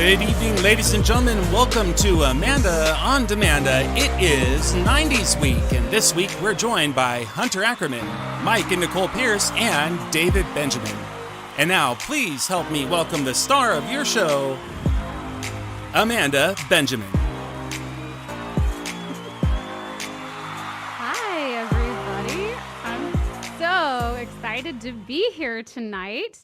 Good evening, ladies and gentlemen. Welcome to Amanda on Demanda. It is 90s week, and this week we're joined by Hunter Ackerman, Mike and Nicole Pierce, and David Benjamin. And now, please help me welcome the star of your show, Amanda Benjamin. Hi, everybody. I'm so excited to be here tonight.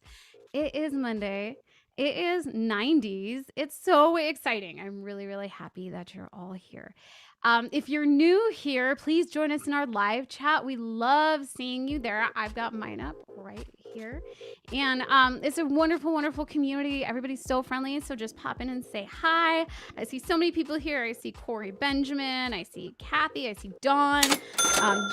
It is Monday. It is 90s. It's so exciting. I'm really, really happy that you're all here. If you're new here, please join us in our live chat. We love seeing you there. I've got mine up right here. And it's a wonderful, wonderful community. Everybody's so friendly. So just pop in and say hi. I see so many people here. I see Corey Benjamin. I see Kathy. I see Dawn.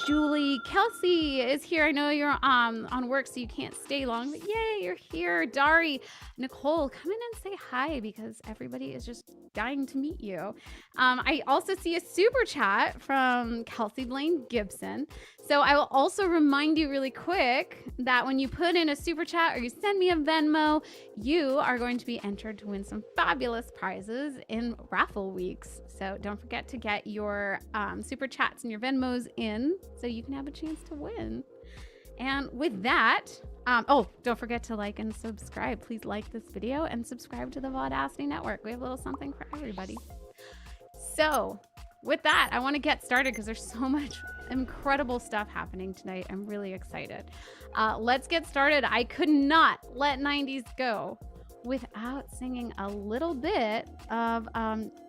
Julie. Kelsey is here. I know you're on work, so you can't stay long. But yay, you're here. Dari. Nicole, come in and say hi because everybody is just dying to meet you. I also see a super chat from Kelsey Blaine Gibson. So I will also remind you really quick that when you put in a super chat or you send me a Venmo, you are going to be entered to win some fabulous prizes in raffle weeks. So don't forget to get your super chats and your Venmos in so you can have a chance to win. And with that, don't forget to like and subscribe. Please like this video and subscribe to the Vaudacity Network. We have a little something for everybody. So with that, I want to get started because there's so much incredible stuff happening tonight. I'm really excited. Let's get started. I could not let 90s go without singing a little bit of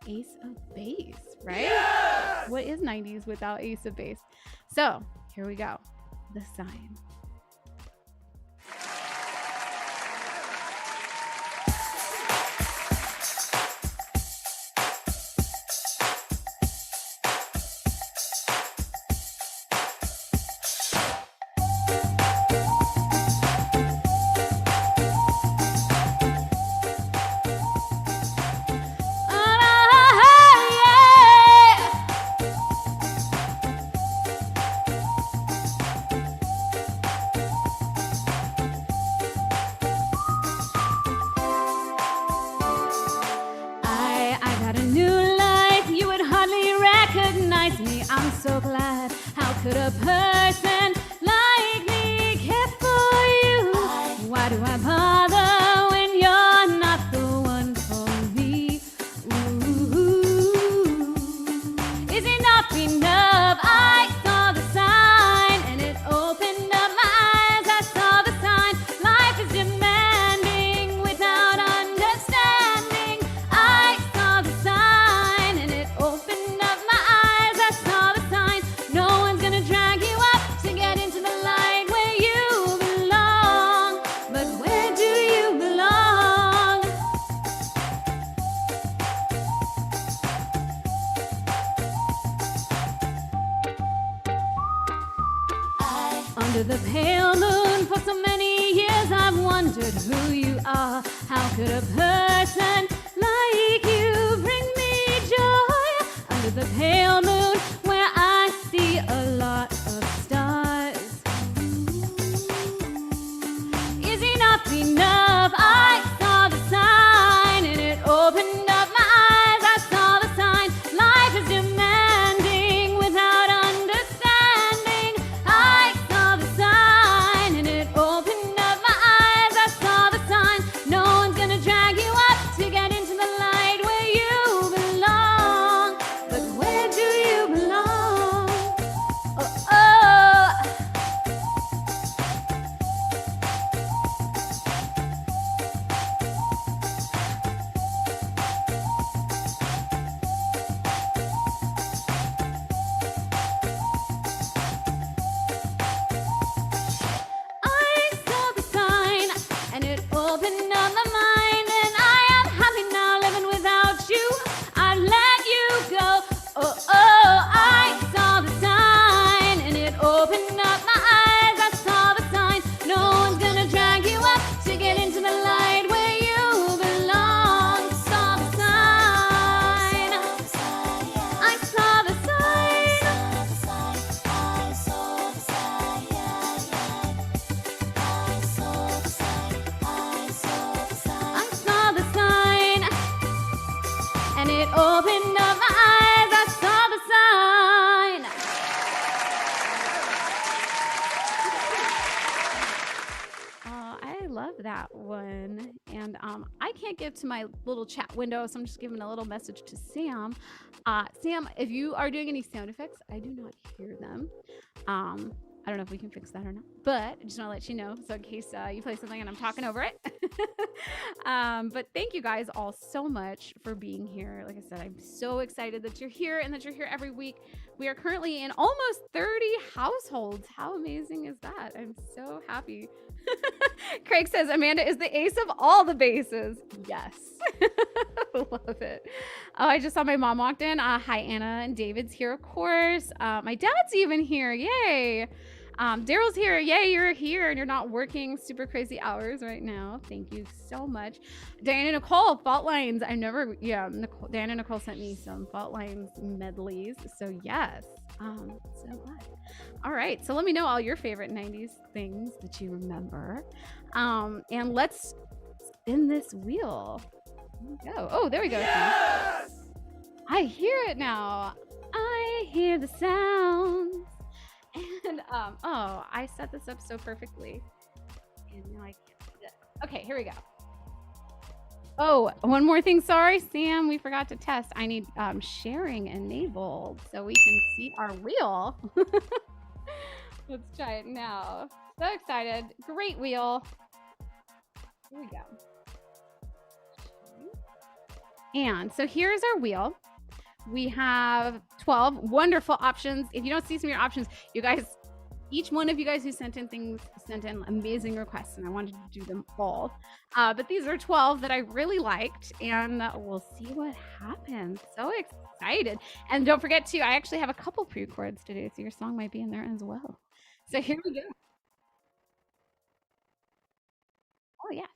Ace of Base, right? Yes! What is 90s without Ace of Base? So here we go. The Sign. So glad, how could a person like me care for you? Why do I bother when you're not the one for me? Ooh, is enough enough? I saw the sign and it opened up my eyes. I saw the sign. Life is demanding without understanding. I saw the sign and it opened up my eyes. I saw the sign. No one's gonna drag you up to get into the light where you belong. But where do you belong? Under the pale moon for so many years I've wondered who you are. How could a person like you bring me joy? Under the pale moon where I see a lot of stars. Is enough enough? I saw the sign and it opened up my eyes. I saw the sign. Life is demanding without understanding. I saw the sign and it opened up my eyes. I saw the sign. No one's gonna drag you up to get into the light where you belong. But where do you belong? Oh, oh. that one. And I can't get to my little chat window, so I'm just giving a little message to Sam. Sam, if you are doing any sound effects, I do not hear them. I don't know if we can fix that or not, but I just want to let you know, so in case you play something and I'm talking over it. But thank you guys all so much for being here. Like I said, I'm so excited that you're here and that you're here every week. We are currently in almost 30 households. How amazing is that? I'm so happy. Craig says Amanda is the ace of all the bases. Yes. Love it. Oh, I just saw my mom walked in. Hi, Anna, and David's here, of course. My dad's even here. Yay. Daryl's here. Yay, you're here and you're not working super crazy hours right now. Thank you so much. Diana Nicole, fault lines. Diana Nicole sent me some fault lines medleys. So yes, so glad. All right, so let me know all your favorite 90s things that you remember. And let's spin this wheel. Here we go. Oh, there we go. Yes! I hear it now. I hear the sounds. And oh, I set this up so perfectly. And now I can't do it. Okay, here we go. Oh, one more thing. Sorry, Sam, we forgot to test. I need sharing enabled so we can see our wheel. Let's try it now. So excited. Great wheel. Here we go. And so here's our wheel. We have 12 wonderful options. If you don't see some of your options, you guys, each one of you guys who sent in amazing requests, and I wanted to do them all. But these are 12 that I really liked, and we'll see what happens. So excited. And don't forget to, I actually have a couple pre-records today, so your song might be in there as well. So here we go. Oh, yes.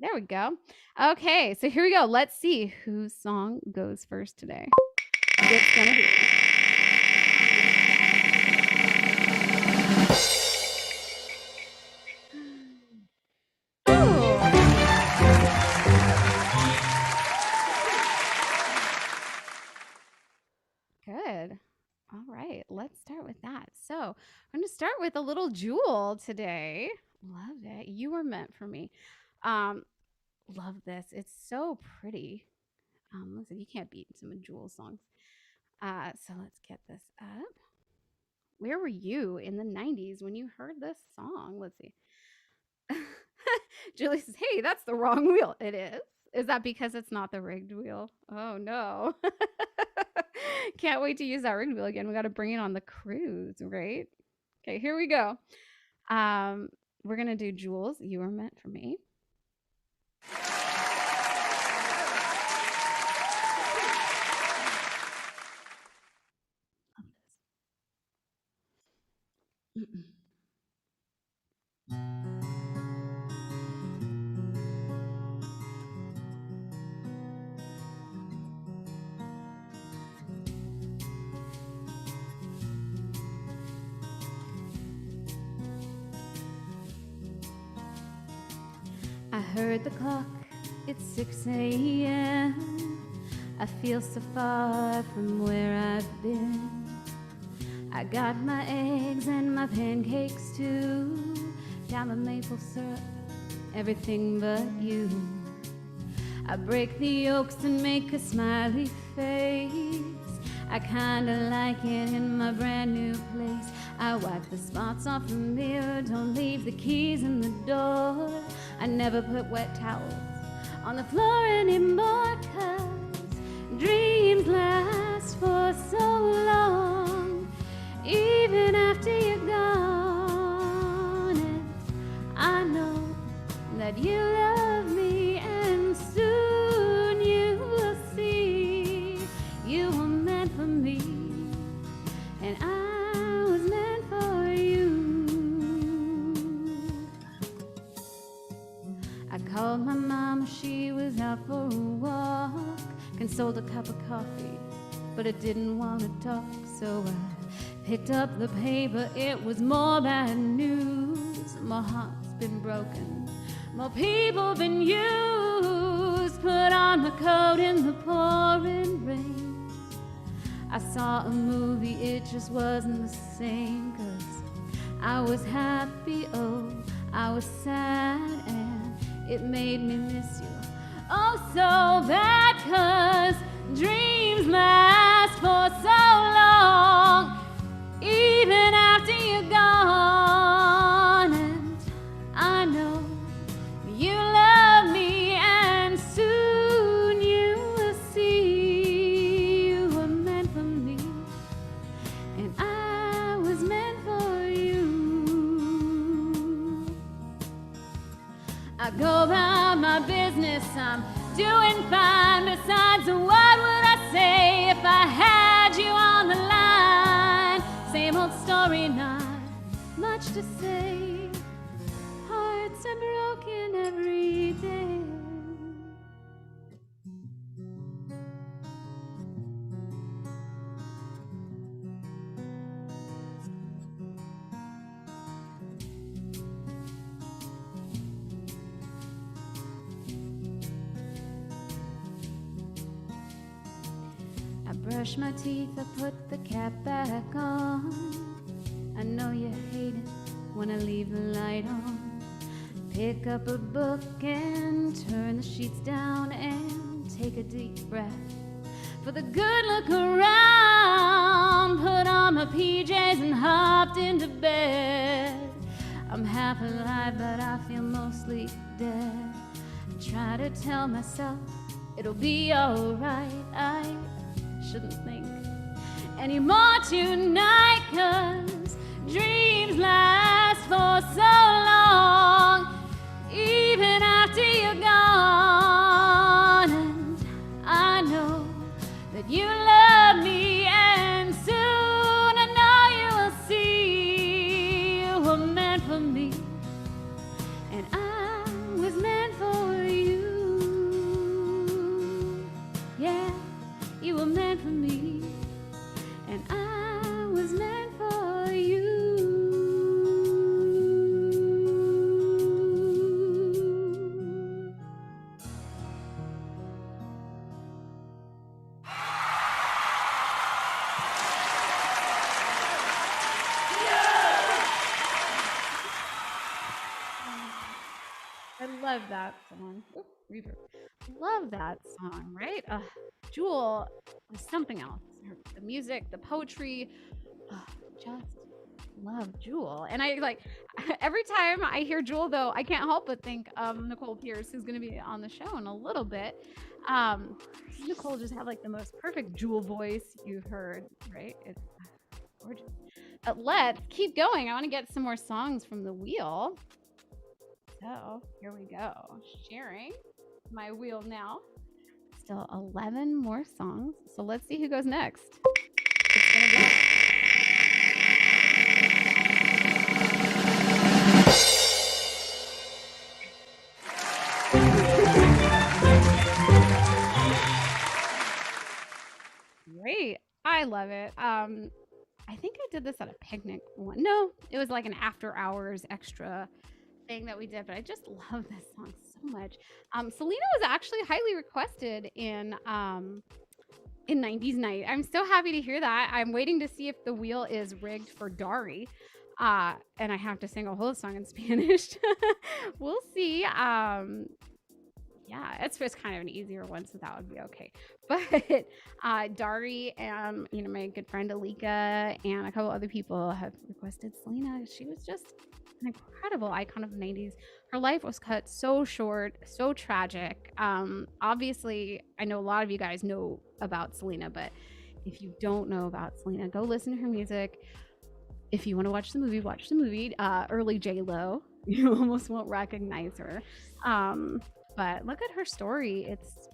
There we go. Okay, so here we go. Let's see whose song goes first today. It's gonna be. Ooh. Good. All right, let's start with that. So I'm going to start with a little Jewel today. Love it. You were meant for me. Love this. It's so pretty. Listen, you can't beat some of Jewel's songs. So let's get this up. Where were you in the 90s when you heard this song? Let's see. Julie says, hey, that's the wrong wheel. It is. Is that because it's not the rigged wheel? Oh, no. Can't wait to use that rigged wheel again. We got to bring it on the cruise, right? Okay, here we go. We're going to do Jules. You Were Meant for Me. I heard the clock, it's 6 a.m. I feel so far from where I've been. I got my eggs and my pancakes too, down the maple syrup, everything but you. I break the yolks and make a smiley face. I kinda like it in my brand new place. I wipe the spots off the mirror, don't leave the keys in the door. I never put wet towels on the floor anymore, 'cause dreams last for so long, even after you're gone. And I know that you love me, and soon you will see you were meant for me, and I was meant for you. I called my mama, she was out for a walk, consoled a cup of coffee, but it didn't want to talk, so I picked up the paper. It was more bad news. My heart's been broken, more people been used. Put on my coat in the pouring rain. I saw a movie, it just wasn't the same, 'cause I was happy, oh, I was sad, and It made me miss you oh so bad, 'cause dreams last for so long, even after you're gone. And I know you love me, and soon you will see you were meant for me, and I was meant for you. I go about my business, I'm doing fine. Besides, what would I say if I had you on the line? Same old story, not much to say. Hearts are broken every day. I brush my teeth, I put the cap back on. I know you hate it when I leave the light on. Pick up a book and turn the sheets down and take a deep breath for the good look around. Put on my PJs and hopped into bed. I'm half alive, but I feel mostly dead. I try to tell myself it'll be alright. I shouldn't think anymore tonight, 'cause dreams last for so long, even after you're gone. And I know that you love me, and soon I know you will see you were meant for me, and I was meant for you. Yeah, you were meant for me, and I was meant for you. I love that song. Ooh, reverb. Love that song, right? Jewel is something else. The music, the poetry, just love Jewel. And I like every time I hear Jewel, though, I can't help but think of Nicole Pierce, who's going to be on the show in a little bit. Nicole just had like the most perfect Jewel voice you've heard, right? It's gorgeous. Let's keep going. I want to get some more songs from the wheel. So here we go. Sharing my wheel now. Still 11 more songs. So let's see who goes next. It's gonna be great. I love it. I think I did this at a picnic one. No, it was like an after hours extra thing that we did, but I just love this song so much. Selena was actually highly requested in 90s Night. I'm so happy to hear that. I'm waiting to see if the wheel is rigged for Dari. And I have to sing a whole song in Spanish. We'll see. Yeah, it's just kind of an easier one, so that would be okay. But Dari and my good friend Alika and a couple other people have requested Selena. She was just an incredible icon of the 90s. Her life was cut so short, so tragic. Obviously, I know a lot of you guys know about Selena, but if you don't know about Selena, go listen to her music. If you want to watch the movie, watch the movie. Early J-Lo, you almost won't recognize her. But look at her story. It's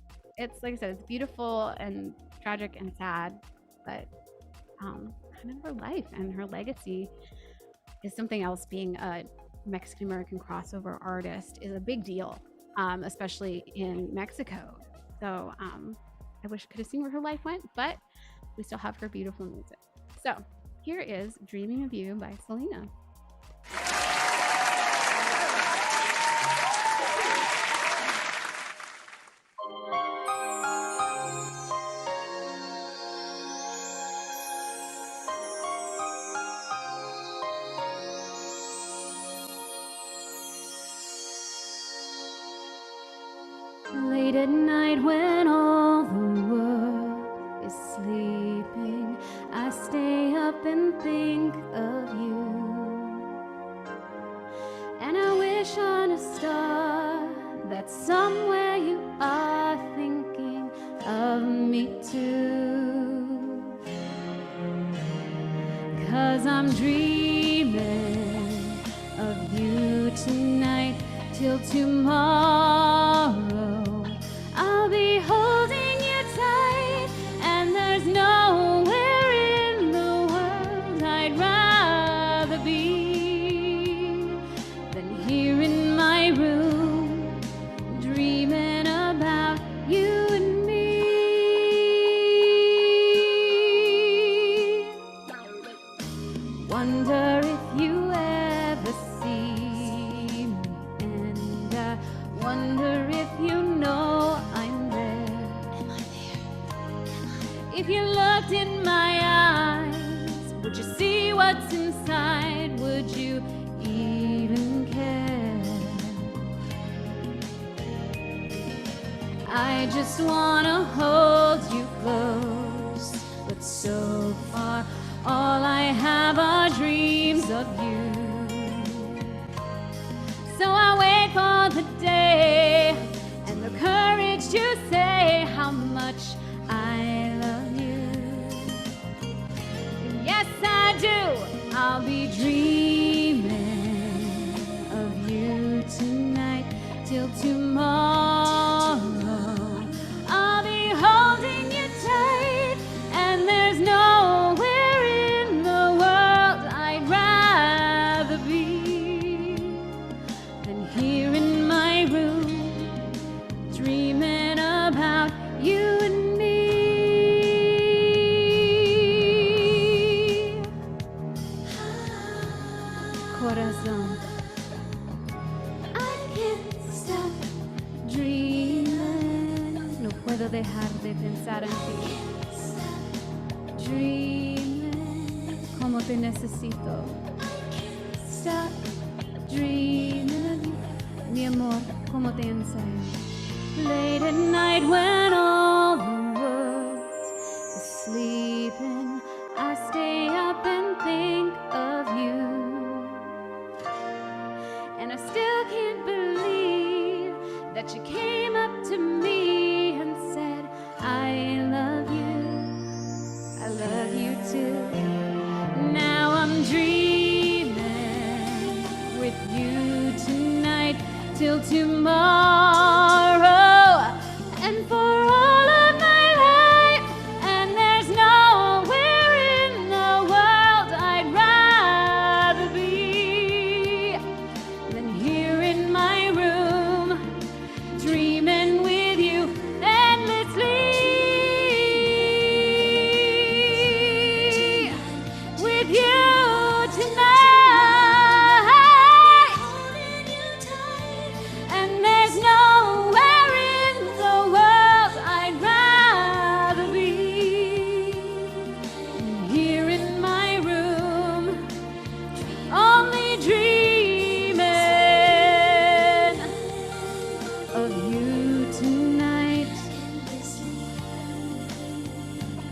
like I said, it's beautiful and tragic and sad, but kind of her life and her legacy is something else. Being a Mexican American crossover artist is a big deal, especially in Mexico. So I wish I could have seen where her life went, but we still have her beautiful music. So here is Dreaming of You by Selena. Late at night when all the world is sleeping, I stay up and think of you. And I wish on a star that somewhere you are thinking of me too. 'Cause I'm dreaming of you tonight till tomorrow. I'll be holding you tight, and there's nowhere in the world I'd rather be than here in my room, dreaming about you and me. Wonder if you ever see me, and I wonder if you know I'm there. Am I there? If you looked in my eyes, would you see what's inside? Would you even care? I just wanna hold you close, but so far all I have are dreams of you. So I wait for the day and the courage to say how much I love you. And yes, I do. I'll be dreaming of you tonight till tomorrow. I'll be holding you tight, and there's nowhere in the world I'd rather be than here in my room, dreaming about you and me. Corazón, I can't stop dreaming. No puedo dejar de pensar en ti. Dreaming, como te necesito. Stop dreaming of you. Mi amor, como te anseo. Late at night when all the world is sleeping, I stay up and think of you. And I still can't believe that you came up to me and said, I love you. I love you too. Now I'm dreaming with you tonight till tomorrow, and for all of my life. And there's nowhere in the world I'd rather be than here in my room, dreaming with you endlessly. With you tonight, and there's nowhere in the world I'd rather be than here in my room, only dreaming of you tonight.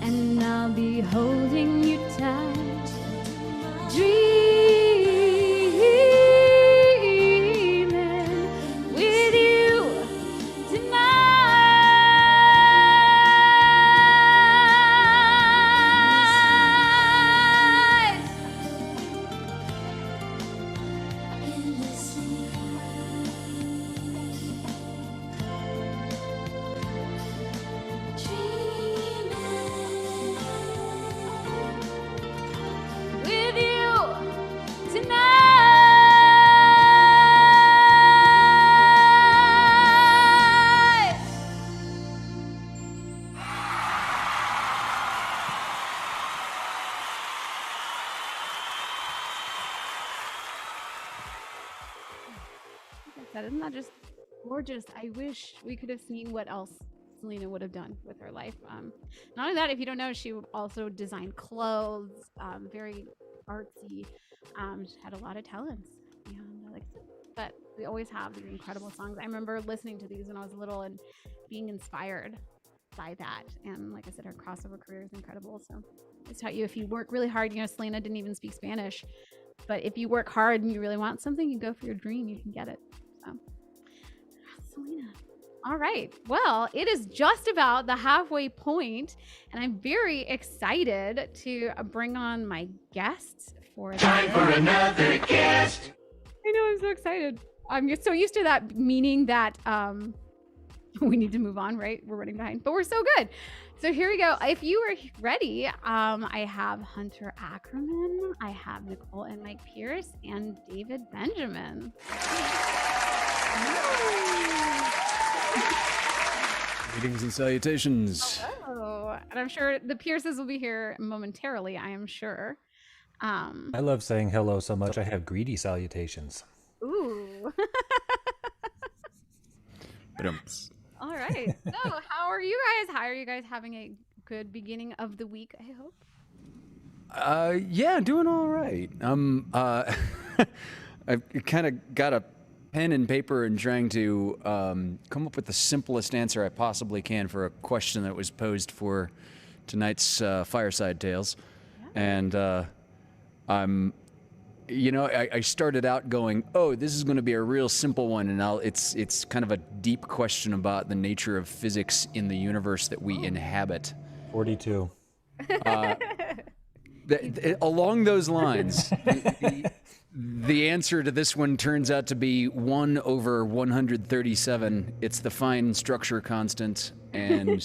And I'll be holding you tight, dreaming with you tonight. With you tonight. Like I said, isn't that just gorgeous? I wish we could have seen what else Selena would have done with her life. Not only that, if you don't know, she also designed clothes, very artsy. She had a lot of talents. And like but we always have these incredible songs. I remember listening to these when I was little and being inspired by that. And like I said, her crossover career is incredible. So it's taught you if you work really hard, Selena didn't even speak Spanish, but if you work hard and you really want something, you go for your dream, you can get it. So Selena. All right. Well, it is just about the halfway point, and I'm very excited to bring on my guests for Time for another guest. I know, I'm so excited. I'm so used to that, meaning that we need to move on, right? We're running behind, but we're so good. So here we go. If you are ready, I have Hunter Ackerman, I have Nicole and Mike Pierce, and David Benjamin. Greetings and salutations. Oh, and I'm sure the Pierces will be here momentarily, I am sure. I love saying hello so much I have greedy salutations. Ooh. All right. So how are you guys? How are you guys having a good beginning of the week, I hope? Yeah, doing all right. I've kind of got a pen and paper and trying to come up with the simplest answer I possibly can for a question that was posed for tonight's Fireside Tales. Yeah. And I started out going, oh, this is going to be a real simple one, and it's kind of a deep question about the nature of physics in the universe that we inhabit. 42. Along those lines, the answer to this one turns out to be 1 over 137. It's the fine structure constant, and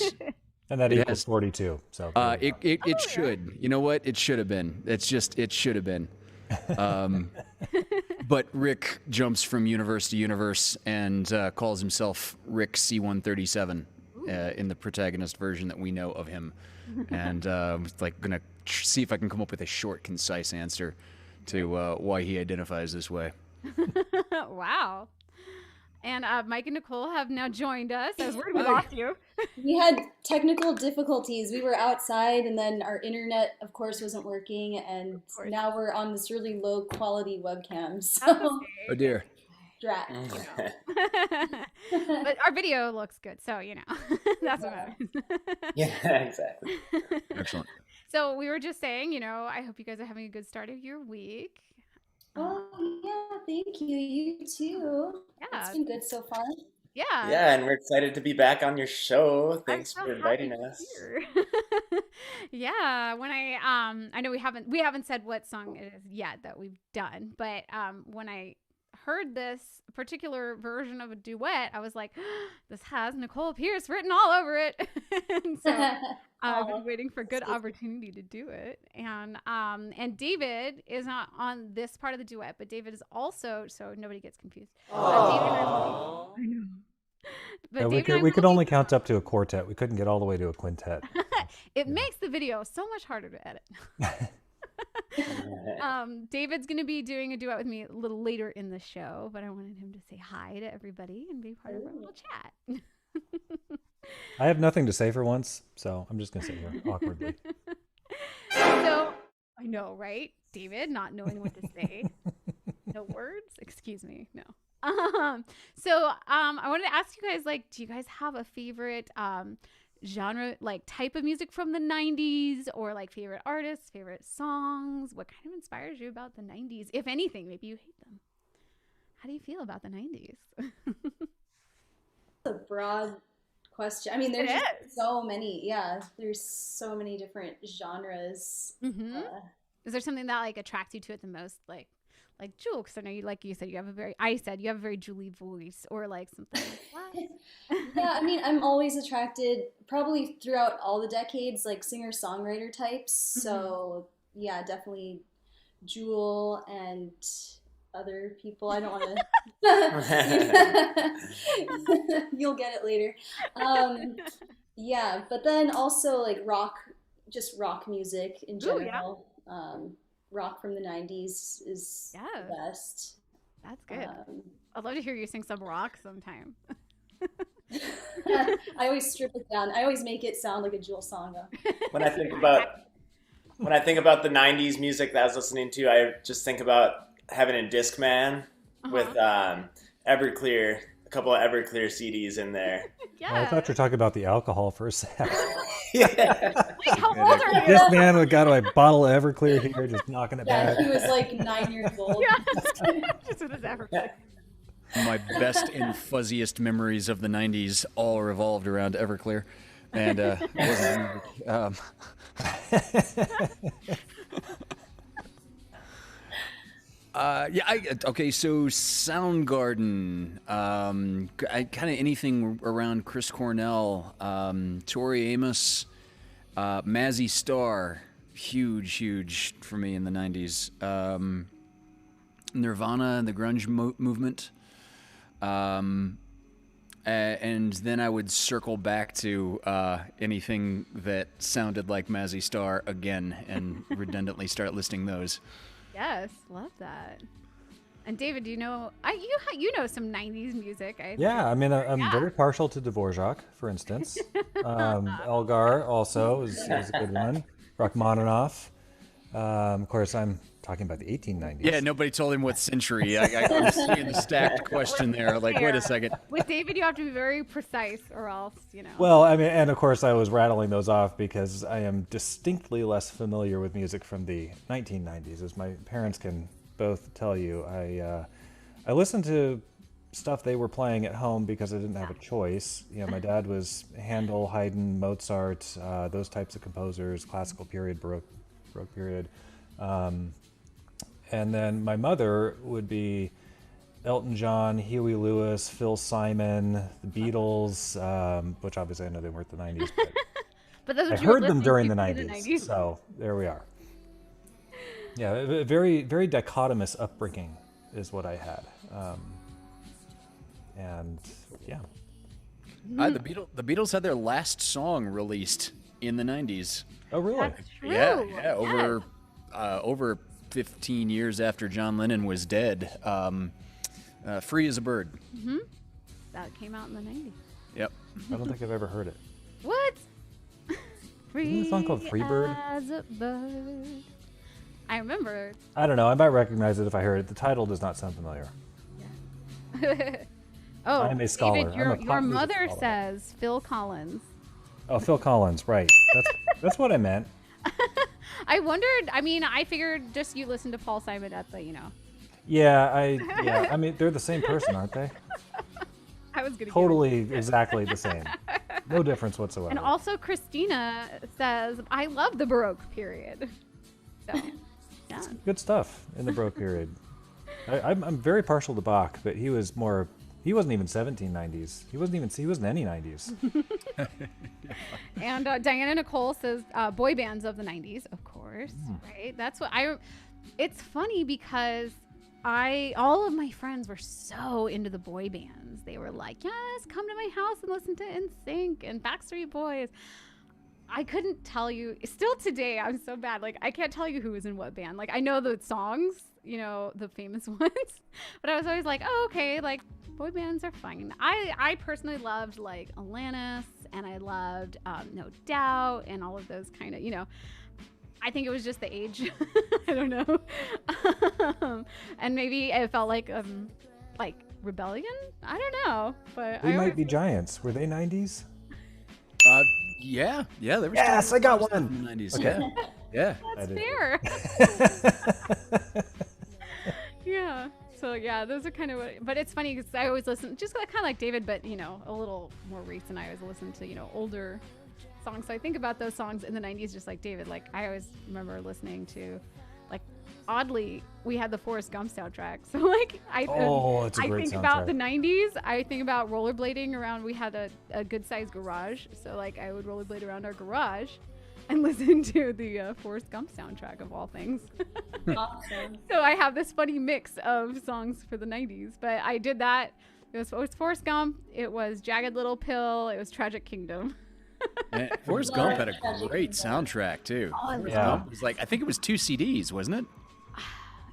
that equals 42. So it should. You know what? It should have been. It should have been. But Rick jumps from universe to universe and calls himself Rick C-137 in the protagonist version that we know of him. And gonna see if I can come up with a short, concise answer to why he identifies this way. Wow. And Mike and Nicole have now joined us. I was worried we lost you. We had technical difficulties. We were outside, and then our internet, of course, wasn't working. And now we're on this really low quality webcam. So, oh dear. Drat. But our video looks good, so that's what matters. Yeah, exactly. Excellent. So we were just saying, I hope you guys are having a good start of your week. Oh, yeah, thank you. You too. Yeah. It's been good so far. Yeah. Yeah, and we're excited to be back on your show. Thanks so for inviting happy us. Yeah, when I know we haven't said what song it is yet that we've done, but when I heard this particular version of a duet, I was like, this has Nicole Pierce written all over it. And so I've been waiting for a good opportunity to do it. And David is not on this part of the duet, but David is also, so nobody gets confused. I know. But yeah, we could only count up to a quartet. We couldn't get all the way to a quintet. It makes the video so much harder to edit. David's going to be doing a duet with me a little later in the show, but I wanted him to say hi to everybody and be part of our little chat. I have nothing to say for once, so I'm just going to sit here awkwardly. So, I know, right? David not knowing what to say. No words? Excuse me. No. So I wanted to ask you guys, do you guys have a favorite genre, type of music from the 90s, or favorite artists, favorite songs? What kind of inspires you about the 90s? If anything, maybe you hate them. How do you feel about the 90s? It's a broad question. I mean, there's just so many. Yeah, there's so many different genres. Mm-hmm. Is there something that attracts you to it the most? Like Jewel, because I know you said you have a very Julie voice, or something like that. Yeah, I mean, I'm always attracted, probably throughout all the decades, singer-songwriter types. Mm-hmm. So yeah, definitely Jewel and other people. I don't want to. You'll get it later. Yeah, but then also rock, just rock music in general. Ooh, yeah. Rock from the 90s is the best. That's good. I'd love to hear you sing some rock sometime. I always strip it down. I always make it sound like a Jewel song, though. When I think about the 90s music that I was listening to, I just think about having a Discman with Everclear, a couple of Everclear CDs in there. Yeah. Well, I thought you were talking about the alcohol for a sec. Yeah. Wait, how old are you? This man got a bottle of Everclear here, just knocking it Yeah, back. he was like 9 years old. Just with his ever. My best and fuzziest memories of the 90s all revolved around Everclear. And it wasn't okay, so Soundgarden, kind of anything around Chris Cornell, Tori Amos, Mazzy Star, huge for me in the 90s. Nirvana and the grunge movement. And then I would circle back to anything that sounded like Mazzy Star again and redundantly start listing those. Yes, love that. And David, do you know? You know some '90s music. Yeah, I mean, I'm very partial to Dvorak, for instance. Elgar also is a good one. Rachmaninoff. Of course, I'm talking about the 1890s. Yeah, nobody told him what century. I'm seeing the stacked question there. Like, wait a second. With David, you have to be very precise, or else, you know. Well, I mean, and of course, I was rattling those off because I am distinctly less familiar with music from the 1990s, as my parents can both tell you. I listened to stuff they were playing at home because I didn't have a choice. You know, my dad was Handel, Haydn, Mozart, those types of composers, classical period, Baroque period. And then my mother would be Elton John, Huey Lewis, Phil Simon, the Beatles, which obviously I know they weren't the 90s, but that's I what you were heard them listening during to the in 90s, so there we are. Yeah, a very, very dichotomous upbringing is what I had. And yeah. The Beatles had their last song released in the 90s. Oh, really? That's true. Yeah, over 15 years after John Lennon was dead. Free as a Bird. Mm-hmm. That came out in the 90s. Yep. I don't think I've ever heard it. What? Isn't the song called Free Bird? As a bird. I remember. I don't know. I might recognize it if I heard it. The title does not sound familiar. Oh, I'm a scholar. David, I'm your a pop music mother scholar. says Phil Collins. Oh, Phil Collins, right. That's what I meant. I wondered. I mean, I figured just you listen to Paul Simon at the, Yeah, I mean, they're the same person, aren't they? I was gonna Totally, exactly the same. No difference whatsoever. And also, Christina says, "I love the Baroque period." So, yeah. Good stuff in the Baroque period. I'm very partial to Bach, but he was more. He wasn't even 1790s. He wasn't any 90s. And Diana Nicole says boy bands of the 90s, of course, right? That's what it's funny because all of my friends were so into the boy bands. They were like, yes, come to my house and listen to NSYNC and Backstreet Boys. I couldn't tell you, still today, I'm so bad. Like, I can't tell you who was in what band. Like, I know the songs, the famous ones, but I was always like, oh, okay, like, boy bands are fine. I personally loved, like, Alanis, and I loved No Doubt, and all of those kind of, I think it was just the age. I don't know. And maybe it felt like rebellion? I don't know. But We Might Be Giants. Were they 90s? Yeah. There was Yes, I got one. in the 90s. Okay. Yeah. that's fair. Yeah. So yeah, those are kind of but it's funny because I always listen, just kind of like David, but a little more recent. I always listen to older songs. So I think about those songs in the 90s, just like David. Like I always remember listening to, like, oddly, we had the Forrest Gump soundtrack. So like it's a great think about soundtrack. the 90s. I think about rollerblading around. We had a good sized garage, so like I would rollerblade around our garage and listen to the Forrest Gump soundtrack of all things. Awesome. So I have this funny mix of songs for the 90s, but I did that. It was Forrest Gump. It was Jagged Little Pill. It was Tragic Kingdom. And Forrest Gump had a great soundtrack too. Oh, Forrest yeah. Gump was I think it was 2 CDs, wasn't it?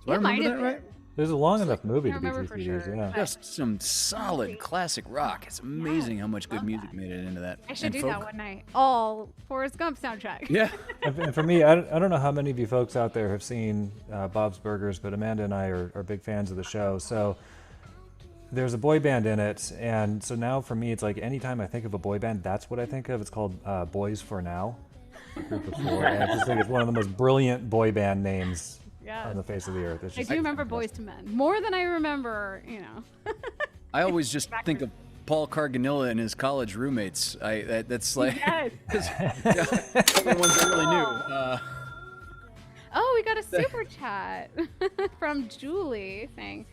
Do I It might remember have that right? been. It was a long enough movie I to be remember 2 for years, sure. yeah. Just some solid classic rock. It's amazing how much good music made it into that. I should And do folk. that one night. All Forrest Gump soundtrack. Yeah. And for me, I don't know how many of you folks out there have seen Bob's Burgers, but Amanda and I are big fans of the show. So there's a boy band in it, and so now for me, it's like anytime I think of a boy band, that's what I think of. It's called Boys for Now. A group of four, and I just think it's one of the most brilliant boy band names on the face of the earth. It's I just do remember Boys to Men more than I remember, I always just think of Paul Carganilla and his college roommates. That's like Yes. the ones I really knew. Oh, we got a super chat from Julie saying,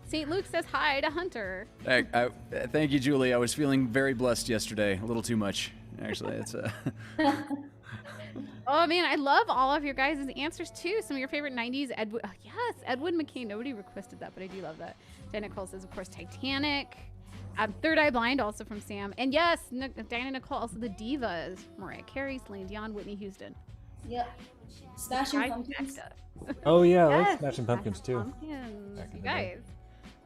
St. Luke says hi to Hunter. Thank you, Julie. I was feeling very blessed yesterday. A little too much, actually. It's Oh man, I love all of your guys' answers too. Some of your favorite 90s, Edward McCain. Nobody requested that, but I do love that. Diana Nicole says, of course, Titanic. Third Eye Blind, also from Sam. And yes, Diana Nicole, also the Divas. Mariah Carey, Celine Dion, Whitney Houston. Yep. Smashing Pumpkins. Oh yeah, I Yes, like Smashing Pumpkins too. Pumpkins. Back in You the day.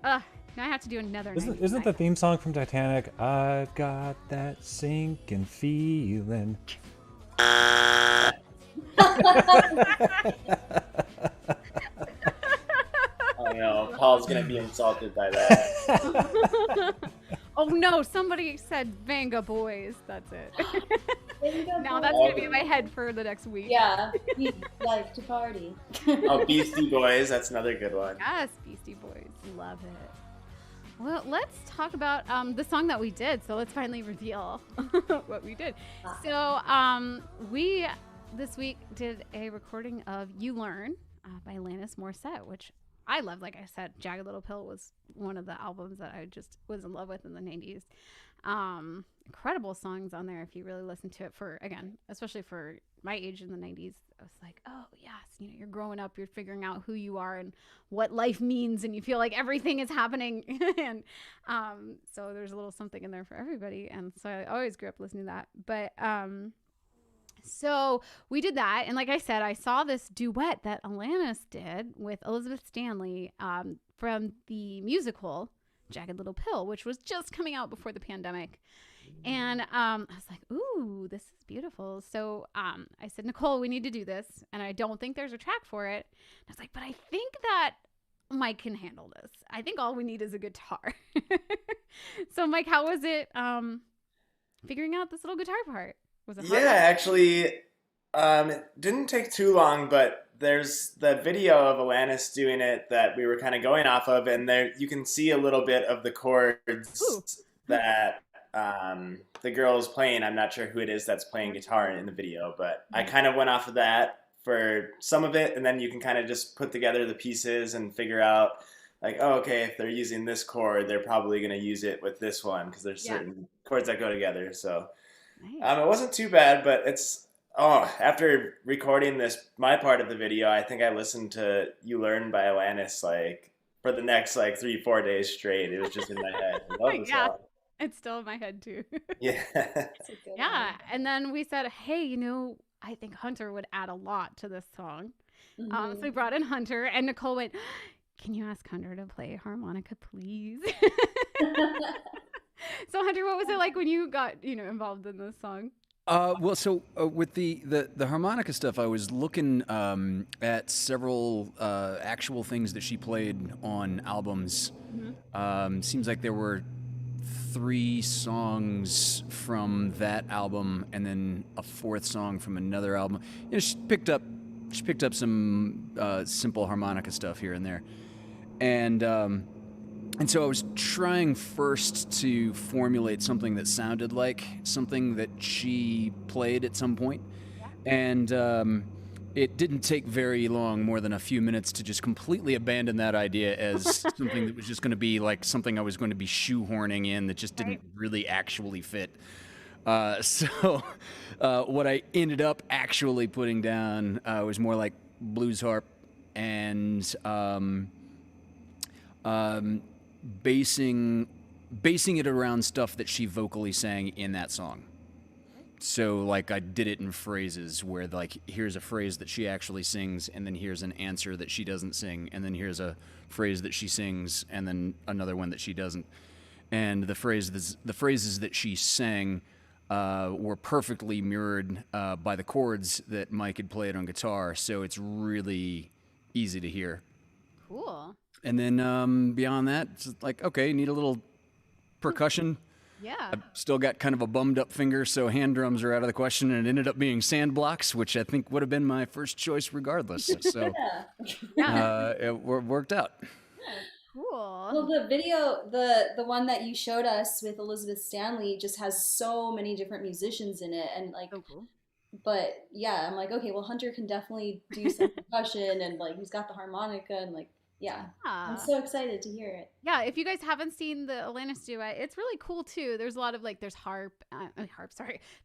guys. Now I have to do another. Isn't the theme song from Titanic? I've got that sinking feeling. Oh no, Paul's gonna be insulted by that. Oh no, somebody said Vanga Boys. That's it. Vanga Now that's Boys. gonna be in my head for the next week. Yeah, we like to party. Oh, Beastie Boys, that's another good one. Yes, Beastie Boys. Love it. Well, let's talk about the song that we did. So let's finally reveal what we did. So we this week did a recording of You Learn by Alanis Morissette, which I love. Like I said, Jagged Little Pill was one of the albums that I just was in love with in the 90s. Incredible songs on there if you really listen to it, for, again, especially for my age in the 90s. I was like, oh yes, you're growing up, you're figuring out who you are and what life means, and you feel like everything is happening. And so there's a little something in there for everybody. And so I always grew up listening to that. But so we did that, and like I said, I saw this duet that Alanis did with Elizabeth Stanley from the musical Jagged Little Pill, which was just coming out before the pandemic. And I was like, ooh, this is beautiful. So I said, Nicole, we need to do this, and I don't think there's a track for it. And I was like, but I think that Mike can handle this. I think all we need is a guitar. So Mike, how was it figuring out this little guitar part? Was it hard? Yeah, actually, it didn't take too long, but there's the video of Alanis doing it that we were kind of going off of, and there you can see a little bit of the chords that the girl is playing. I'm not sure who it is that's playing guitar in the video, but I kind of went off of that for some of it, and then you can kind of just put together the pieces and figure out, like, oh, okay, if they're using this chord, they're probably going to use it with this one, because there's certain chords that go together. So it wasn't too bad, but after recording my part of the video, I think I listened to You Learn by Alanis like for the next 3-4 days straight. It was just in my head. I love this song. It's still in my head too. Yeah. Yeah. And then we said, hey, I think Hunter would add a lot to this song. So we brought in Hunter, and Nicole went, can you ask Hunter to play harmonica, please? So Hunter, what was it like when you got, involved in this song? With the harmonica stuff, I was looking at several actual things that she played on albums. Seems like there were 3 songs from that album, and then a 4th song from another album. She picked up some simple harmonica stuff here and there, and so I was trying first to formulate something that sounded like something that she played at some point. And it didn't take very long, more than a few minutes, to just completely abandon that idea as something that was just going to be like something I was going to be shoehorning in that just didn't really actually fit. So what I ended up actually putting down was more like blues harp and basing it around stuff that she vocally sang in that song. So I did it in phrases where here's a phrase that she actually sings, and then here's an answer that she doesn't sing, and then here's a phrase that she sings, and then another one that she doesn't. And the phrases that she sang were perfectly mirrored by the chords that Mike had played on guitar, so it's really easy to hear. Cool. And then beyond that, it's like, okay, need a little percussion. Yeah. I've still got kind of a bummed up finger, so hand drums are out of the question, and it ended up being sand blocks, which I think would have been my first choice regardless. So it worked out. Cool. Well, the video, the one that you showed us with Elizabeth Stanley, just has so many different musicians in it, and like, So cool. but yeah, I'm like, okay, well, Hunter can definitely do some percussion, and like, he's got the harmonica, and like, yeah, I'm so excited to hear it. Yeah, if you guys haven't seen the Alanis duet, it's really cool too. There's a lot of like, there's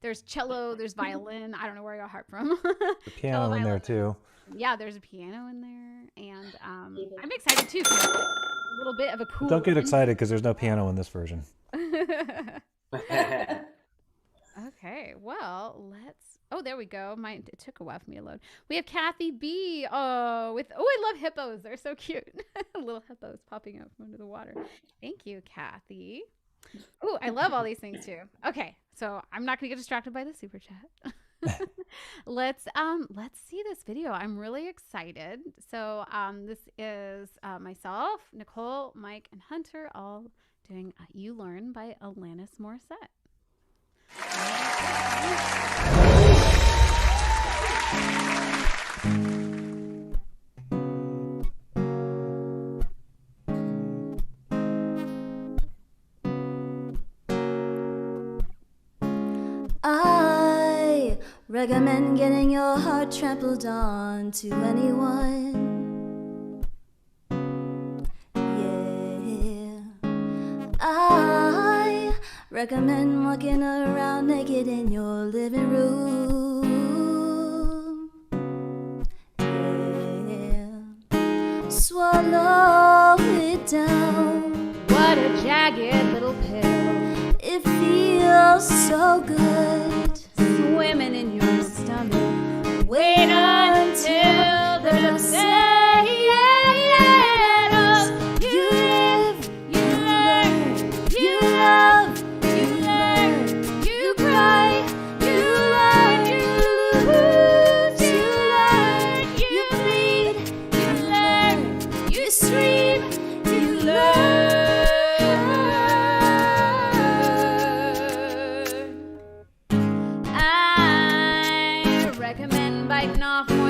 there's cello, there's violin. I don't know where I got harp from. The piano in there too. Yeah, there's a piano in there, and I'm excited too. 'Cause it's a little bit of a cool. Don't get excited because there's no piano in this version. Okay, well, oh, there we go. It took a while for me to load. We have Kathy B. I love hippos. They're so cute. Little hippos popping up from under the water. Thank you, Kathy. Oh, I love all these things too. Okay, so I'm not gonna get distracted by the super chat. Let's see this video. I'm really excited. So this is myself, Nicole, Mike, and Hunter all doing "You Learn" by Alanis Morissette. I recommend getting your heart trampled on to anyone. Yeah, I recommend walking around naked in your living room. Yeah, swallow it down. What a jagged little pill. It feels so good. Swimming in your stomach. Wait until the saying of you live, you learn, you love, you learn, you cry, you learn, you lose, you learn, you bleed, you learn, you scream, you learn. I recommend biting off more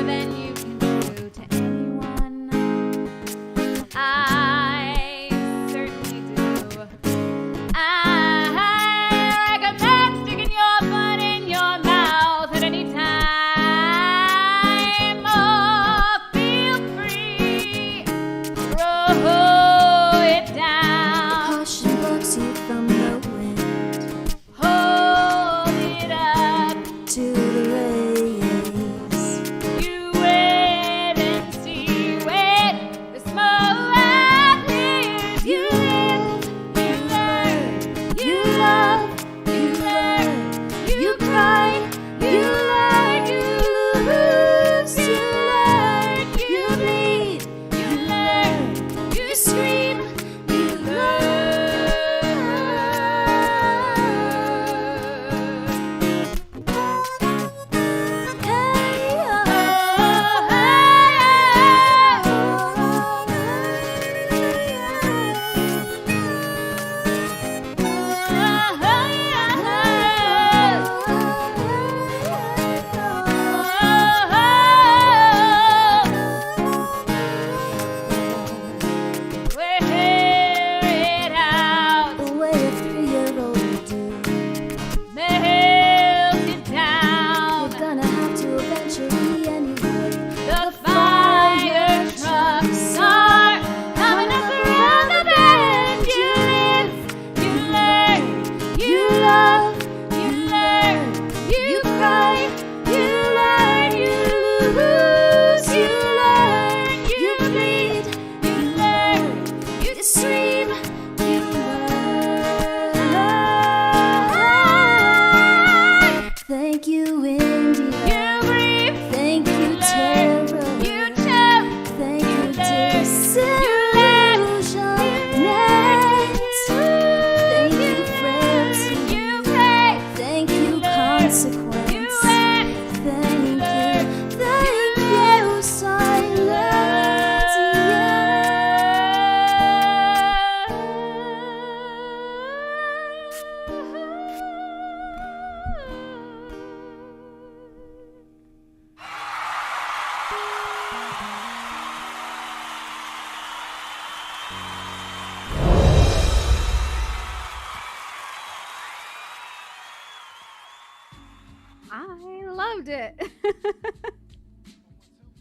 loved it.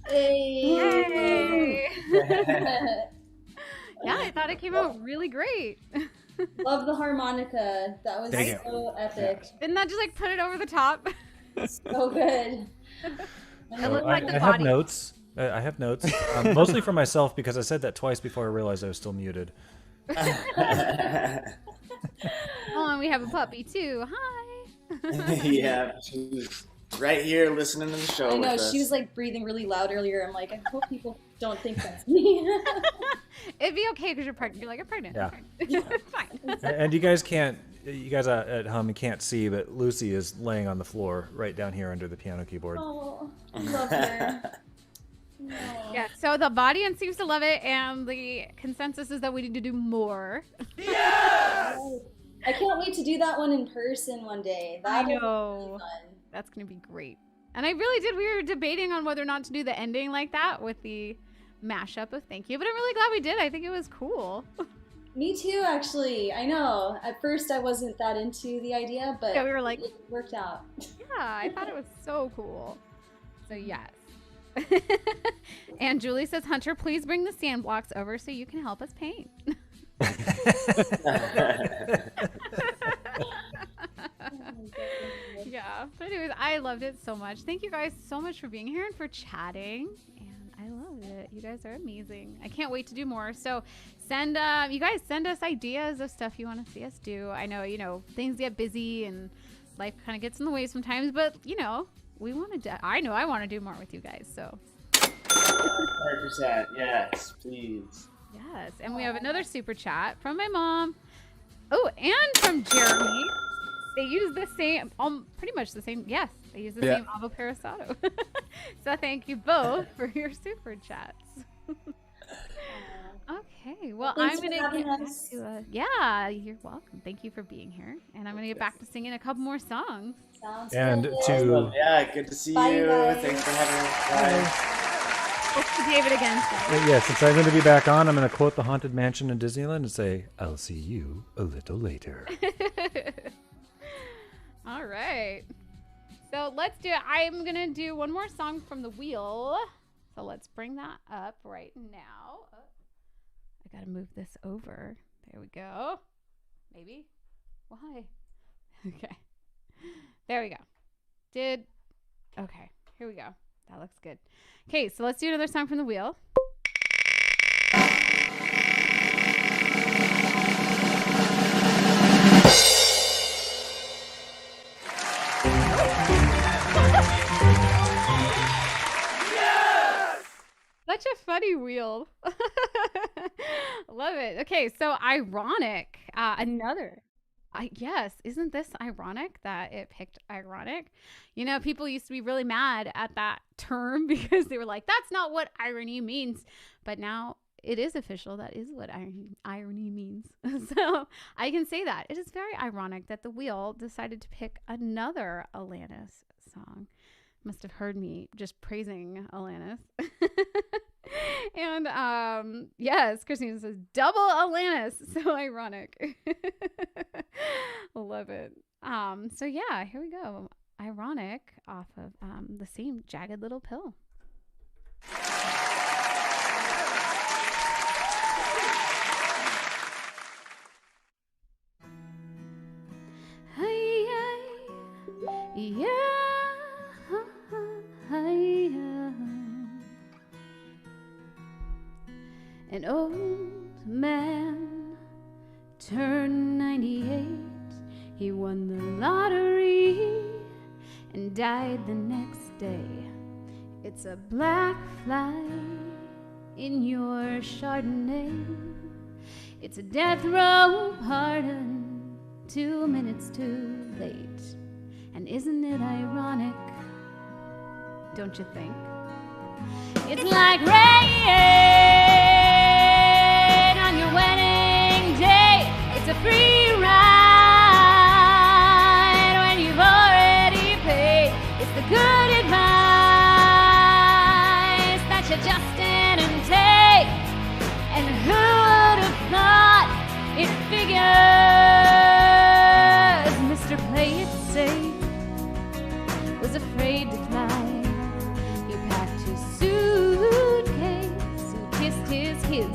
Hey. Yeah, I thought it came out really great. Love the harmonica. That was Dang it. so epic. Didn't that just like put it over the top? So good. It looked like the I have body. notes. I have notes, mostly for myself because I said that twice before I realized I was still muted. Oh, and we have a puppy too. Hi. Yeah, she's right here listening to the show. I know, with us. she was like breathing really loud earlier. I'm like, I hope people don't think that's me. It'd be okay because you're pregnant. You're like, I'm pregnant. Yeah. It's fine. And you guys at home can't see, but Lucy is laying on the floor right down here under the piano keyboard. Oh, I love her. No. Yeah, so the audience seems to love it, and the consensus is that we need to do more. I can't wait to do that one in person one day. I That'll be know. really fun. That's going to be great. And I really did. We were debating on whether or not to do the ending like that with the mashup of Thank You, but I'm really glad we did. I think it was cool. Me too, actually. I know. At first, I wasn't that into the idea, but Yeah, we were like, it worked out. yeah, I thought it was so cool. So, yes. And Julie says, Hunter, please bring the sand blocks over so you can help us paint. Yeah, but anyways, I loved it so much. Thank you guys so much for being here and for chatting. And I love it. You guys are amazing. I can't wait to do more. So send you guys send us ideas of stuff you want to see us do. I know, things get busy and life kind of gets in the way sometimes, but we want to I know I want to do more with you guys. So 100%. Yes, please. yes, and we have another super chat from my mom. Oh, and from Jeremy. They use the same, pretty much the same. Yes, they use the same Avo Parasato. So thank you both for your super chats. Okay, well, Thanks I'm for gonna having get back us. to yeah, you're welcome. Thank you for being here, and I'm gonna get back to singing a couple more songs. Sounds And good. to Yeah, good to see Bye, you. guys. Thanks for having us. Let's see David again. yeah, since I'm going to be back on, I'm going to quote the Haunted Mansion in Disneyland and say, "I'll see you a little later." All right. So let's do it. I'm going to do one more song from the wheel. So let's bring that up right now. Oh, I got to move this over. There we go. Maybe. Why? Okay. There we go. Okay. Here we go. That looks good. Okay. So let's do another song from the wheel. Such a funny wheel. Love it. Okay, so ironic. Yes, isn't this ironic that it picked ironic? People used to be really mad at that term because they were like, that's not what irony means. But now it is official. That is what irony means. So I can say that. It is very ironic that the wheel decided to pick another Alanis song. Must have heard me just praising Alanis. And yes, Christina says double Alanis. So ironic. Love it. So yeah, here we go. Ironic off of the same Jagged Little Pill. An old man turned 98. He won the lottery and died the next day. It's a black fly in your Chardonnay. It's a death row pardon, 2 minutes too late. And isn't it ironic? Don't you think? It's like rain on your wedding day. It's a free ride when you've already paid. It's the good advice that you just didn't take. And who would have thought it figures? Mr. Play It Safe was afraid to fly.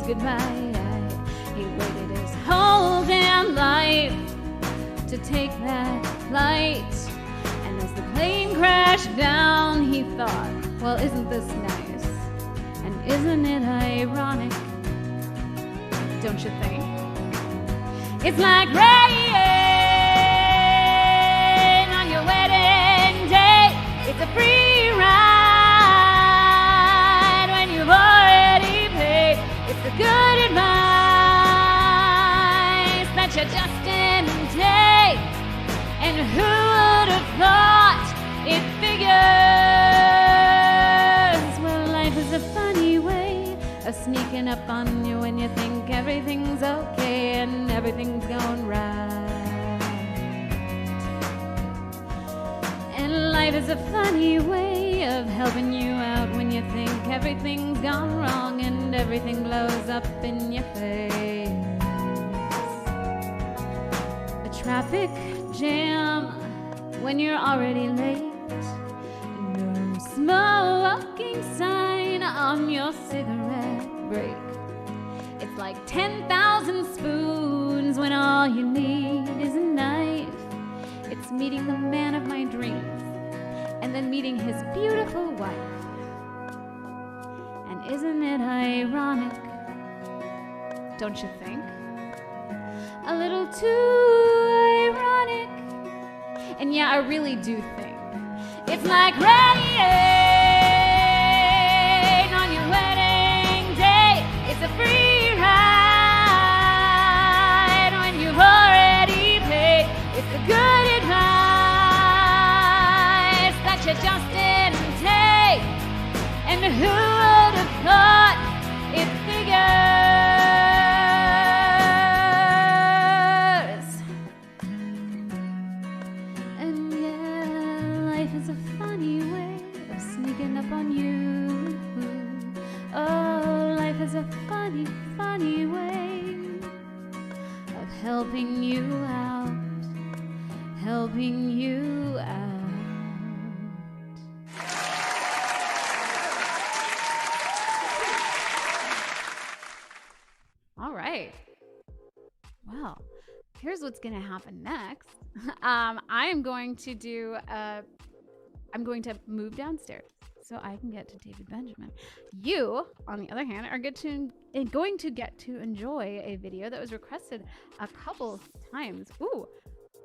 goodbye. He waited his whole damn life to take that flight. And as the plane crashed down, he thought, well, isn't this nice? And isn't it ironic? Don't you think? It's like rain on your wedding day. It's a free ride when you've already paid. It's the good advice that you just didn't take. And who would have thought it figures? Well, life is a funny way of sneaking up on you when you think everything's okay and everything's going right. And life is a funny way of helping you out when you think everything's gone wrong and everything blows up in your face. A traffic jam when you're already late. No smoking sign on your cigarette break. It's like 10,000 spoons when all you need is a knife. It's meeting the man of my dreams and then meeting his beautiful wife. And isn't it ironic? Don't you think? A little too ironic. And yeah, I really do think it's like rain on your wedding day. It's a free ride when you've already paid. It's the good advice that you just didn't take. And who would have thought it figures? And yeah, life is a funny way of sneaking up on you. Oh, life is a funny, funny way of helping you out, helping you out. All right. Well, here's what's going to happen next. I'm going to move downstairs so I can get to David Benjamin. You, on the other hand, are going to get to enjoy a video that was requested a couple times. Ooh,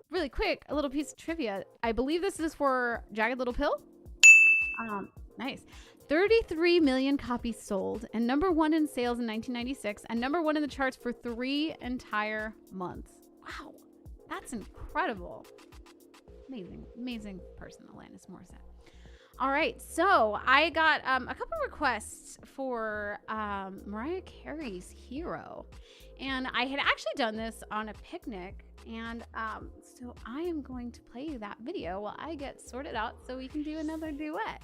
really quick, a little piece of trivia. I believe this is for Jagged Little Pill. Nice. 33 million copies sold and #1 in sales in 1996 and #1 in the charts for 3 entire months. Wow, that's incredible. Amazing person, Alanis Morissette. All right, so I got a couple requests for Mariah Carey's Hero. And I had actually done this on a picnic. And so I am going to play you that video while I get sorted out so we can do another duet.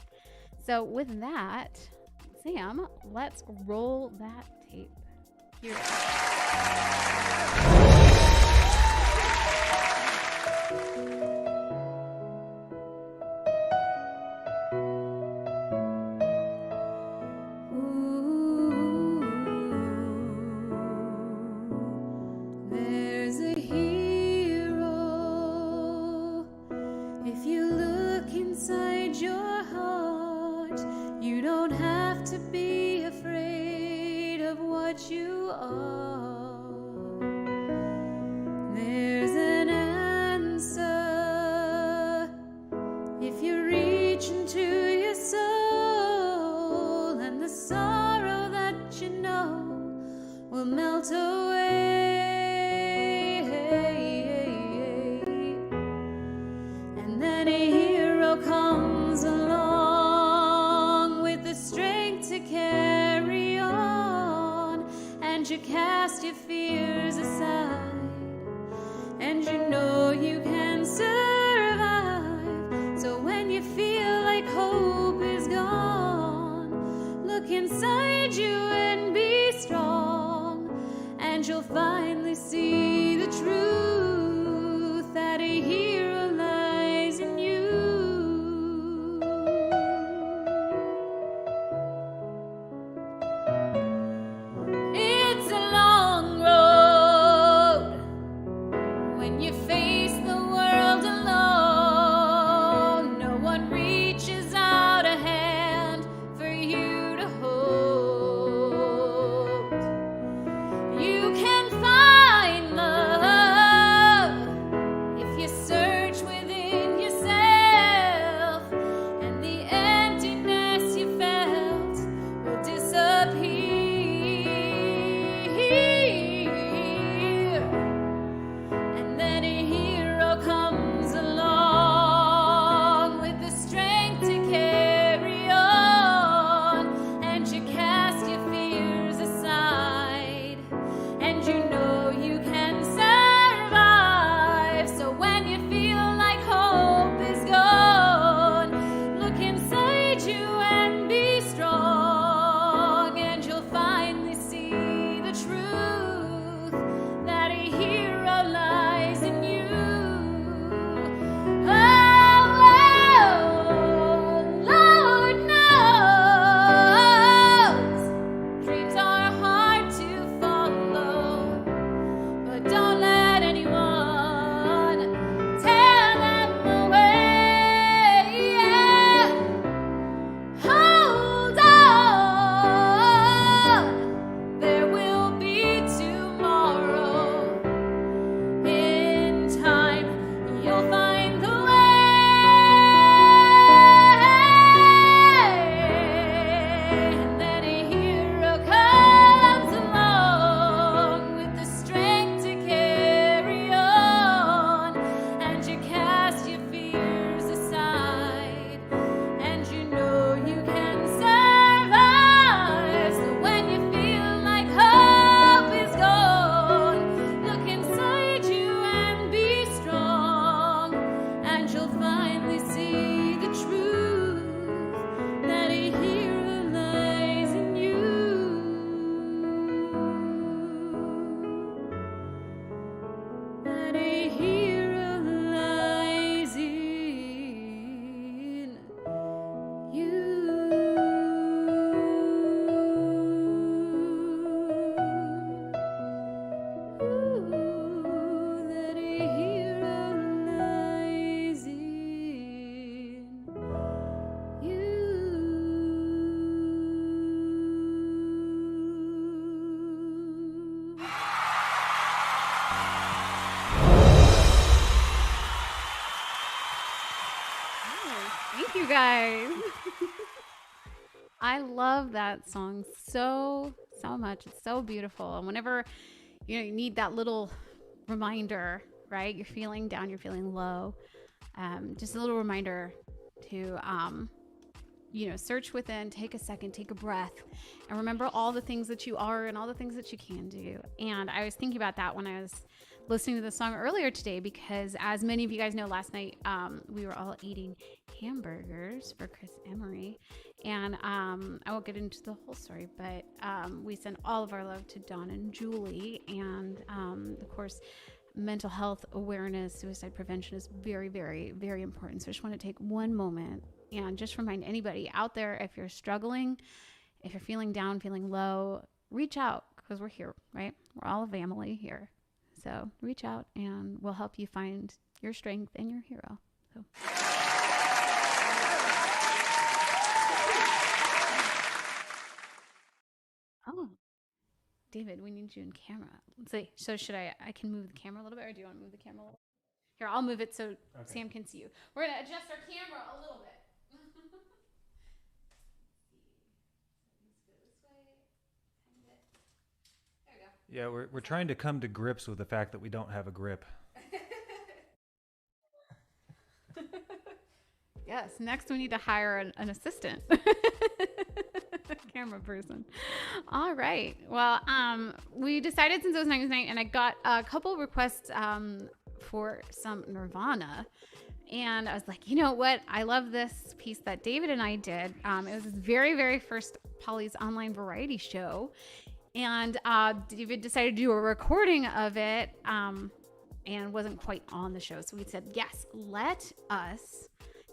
So with that, Sam, let's roll that tape. Here we There's a hero. If you look inside your heart, you don't have to be afraid of what you are. There's an answer if you reach into your soul, and the sorrow that you know will melt away. And then a hero comes along with the strength to carry on, and you cast your fears aside, and you know you can survive. So when you feel like hope is gone, look inside you and be strong, and you'll finally see the truth that a hero lies in you. It's guys. I love that song so much. It's so beautiful. And whenever you need that little reminder, right? You're feeling down, you're feeling low. Just a little reminder to search within, take a second, take a breath, and remember all the things that you are and all the things that you can do. And I was thinking about that when I was listening to the song earlier today, because as many of you guys know, last night we were all eating hamburgers for Chris Emery, and I won't get into the whole story, but we send all of our love to Don and Julie, and of course mental health awareness, suicide prevention is very, very, very important. So I just want to take one moment and just remind anybody out there, if you're struggling, if you're feeling down, feeling low, reach out, because we're here, right? We're all a family here. So reach out and we'll help you find your strength and your hero. So. Oh, David, we need you in camera. Let's see. So should I can move the camera a little bit, or do you want to move the camera a little bit? Here, I'll move it so Sam can see you. We're going to adjust our camera a little bit. Yeah, we're trying to come to grips with the fact that we don't have a grip. Yes, next we need to hire an assistant. Camera person. All right. Well, we decided, since it was 90s night, and I got a couple requests for some Nirvana. And I was like, you know what? I love this piece that David and I did. It was his very, very first Polly's online variety show. And David decided to do a recording of it and wasn't quite on the show. So we said, yes, let us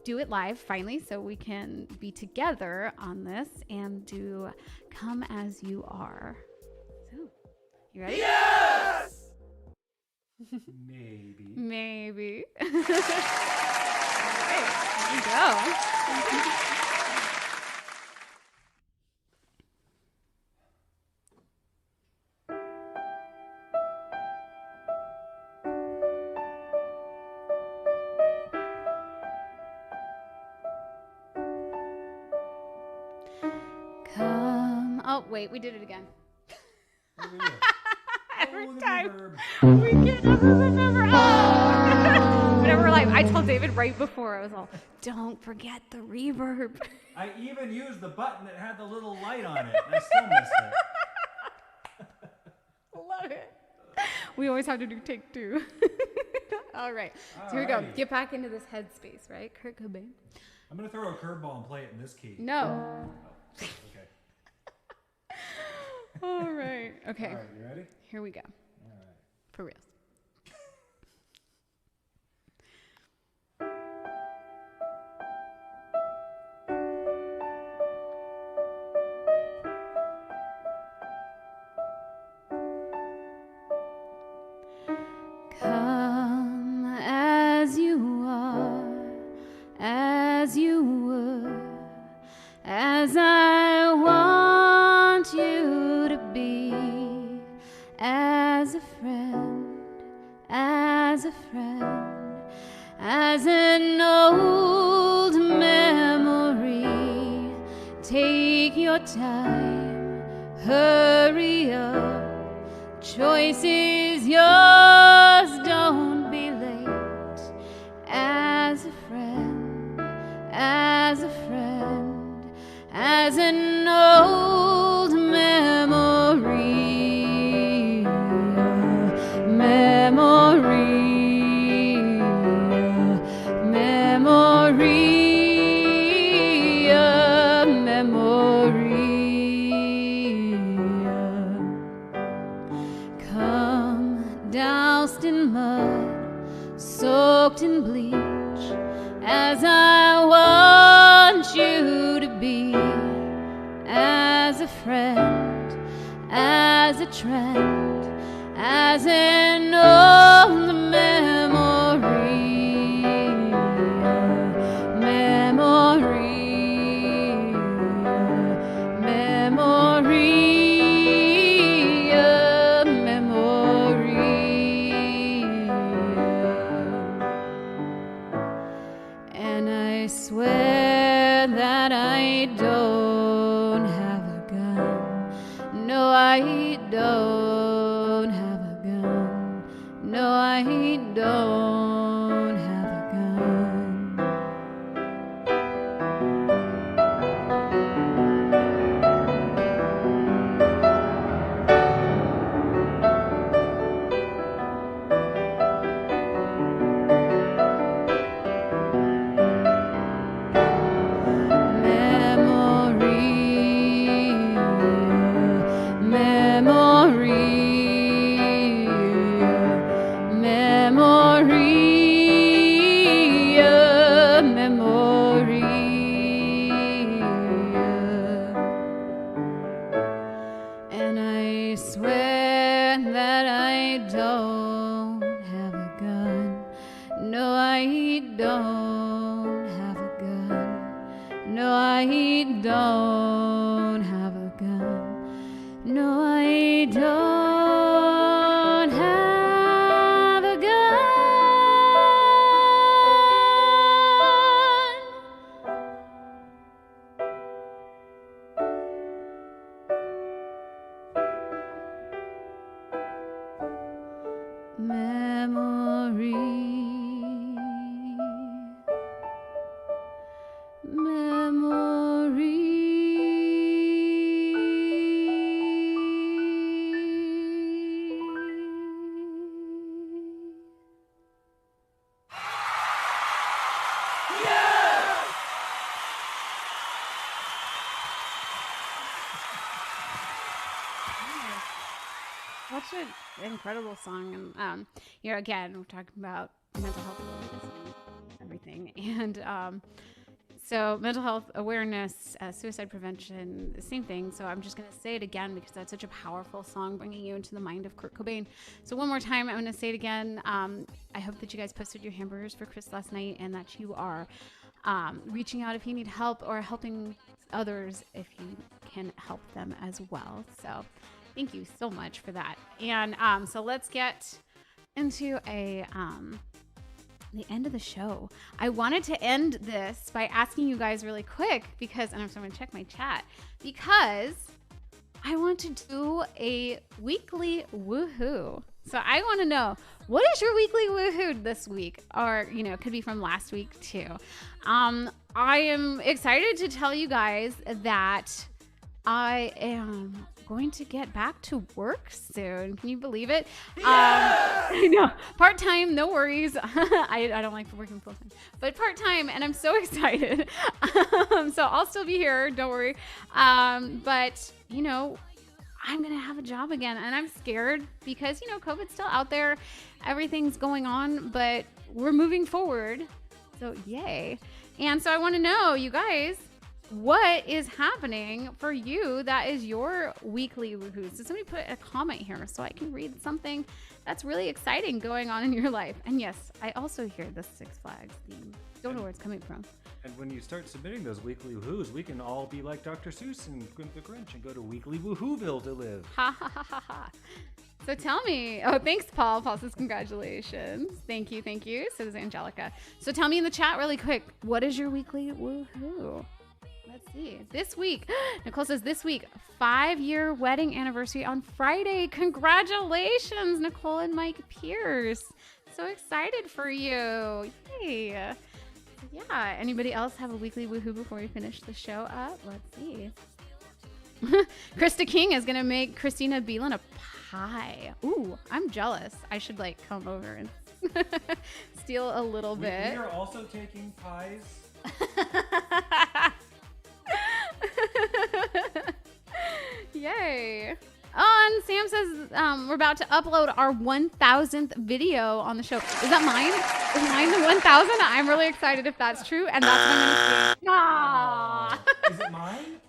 do it live finally, so we can be together on this and do Come As You Are. So, you ready? Yes! Maybe. All right, here we go. Oh, wait, we did it again. Every time. We can never remember. Oh! Whenever we're live, I told David right before, I was all, don't forget the reverb. I even used the button that had the little light on it, and I still missed it. Love it. We always have to do take two. All right. So here we go. Get back into this headspace, right? Kurt Cobain. I'm going to throw a curveball and play it in this key. No. Okay. All right. Okay. All right, you ready? Here we go. All right. For real. Come as you are, as you were, as I want you to be, as a friend, as a friend, as an old memory. Take your time, hurry up, choice is yours, don't be late. As a friend, as a friend, as an old memory, memory, memory, memory. Come doused in mud, soaked in bleach, as I want you to be, as a friend, as a trend, as an old memory, memory, memory, memory. And I swear I don't have a gun. No, I don't have a gun. And I swear that I don't have a gun. No, I don't have a gun. No, I don't have a gun. No, I don't have a gun. Memory, Such an incredible song. And, again, we're talking about mental health awareness and everything. And so mental health awareness, suicide prevention, the same thing. So I'm just going to say it again because that's such a powerful song, bringing you into the mind of Kurt Cobain. So one more time, I'm going to say it again. I hope that you guys posted your hamburgers for Chris last night and that you are reaching out if you need help or helping others if you can help them as well. So thank you so much for that. And so let's get into the end of the show. I wanted to end this by asking you guys really quick because, and I'm going to check my chat, because I want to do a weekly woohoo. So I want to know, what is your weekly woohoo this week? Or, it could be from last week too. I am excited to tell you guys that I am going to get back to work soon. Can you believe it? I know, part-time, no worries. I don't like working full-time, but part-time, and I'm so excited. So I'll still be here, don't worry. But I'm gonna have a job again, and I'm scared because COVID's still out there, everything's going on, but we're moving forward, so yay. And so I want to know, you guys, what is happening for you that is your weekly woohoo? So somebody put a comment here so I can read something that's really exciting going on in your life. And yes, I also hear the Six Flags theme. Don't know where it's coming from. And when you start submitting those weekly woohoos, we can all be like Dr. Seuss and the Grinch and go to Weekly Woohooville to live. Ha ha ha ha ha. So tell me. Oh, thanks, Paul. Paul says congratulations. Thank you. So does Angelica. So tell me in the chat really quick, what is your weekly woohoo? Let's see. This week, Nicole says this week, 5-year wedding anniversary on Friday. Congratulations, Nicole and Mike Pierce. So excited for you. Yay. Yeah. Anybody else have a weekly woohoo before we finish the show up? Let's see. Krista King is going to make Christina Beelan a pie. Ooh, I'm jealous. I should come over and steal a little bit. We are also taking pies. Yay. Oh, and Sam says we're about to upload our 1,000th video on the show. Is that mine? Is mine the 1,000? I'm really excited if that's true, and that's what I'm gonna see. Is it mine?